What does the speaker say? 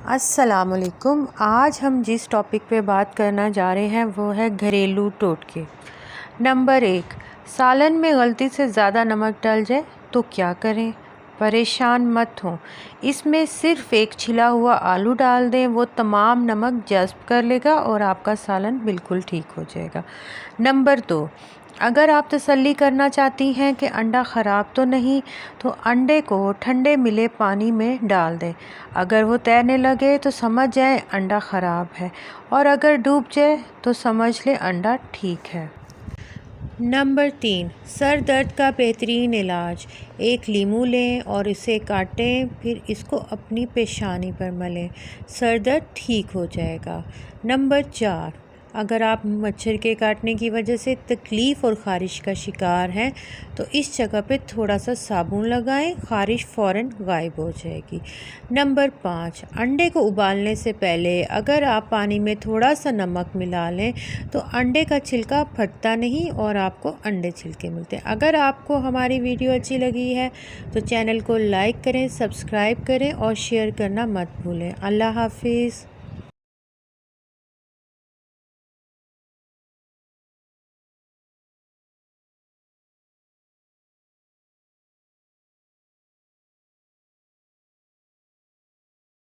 अस्सलामुअलैकुम। आज हम जिस टॉपिक पे बात करना जा रहे हैं वो है घरेलू टोटके। नंबर 1, सालन में गलती से ज़्यादा नमक डल जाए तो क्या करें? परेशान मत हों, इसमें सिर्फ़ एक छिला हुआ आलू डाल दें, वो तमाम नमक जज़्ब कर लेगा और आपका सालन बिल्कुल ठीक हो जाएगा। नंबर 2, अगर आप तसल्ली करना चाहती हैं कि अंडा ख़राब तो नहीं, तो अंडे को ठंडे मिले पानी में डाल दें। अगर वो तैरने लगे तो समझ जाएं अंडा ख़राब है, और अगर डूब जाए तो समझ लें अंडा ठीक है। नंबर 3, सर दर्द का बेहतरीन इलाज। एक लीमू लें और इसे काटें, फिर इसको अपनी पेशानी पर मलें, सर दर्द ठीक हो जाएगा। नंबर 4, अगर आप मच्छर के काटने की वजह से तकलीफ़ और ख़ारिश का शिकार हैं तो इस जगह पे थोड़ा सा साबुन लगाएं, ख़ारिश फ़ौरन गायब हो जाएगी। नंबर 5, अंडे को उबालने से पहले अगर आप पानी में थोड़ा सा नमक मिला लें तो अंडे का छिलका फटता नहीं और आपको अंडे छिलके मिलते हैं। अगर आपको हमारी वीडियो अच्छी लगी है तो चैनल को लाइक करें, सब्सक्राइब करें और शेयर करना मत भूलें। अल्लाह हाफिज़।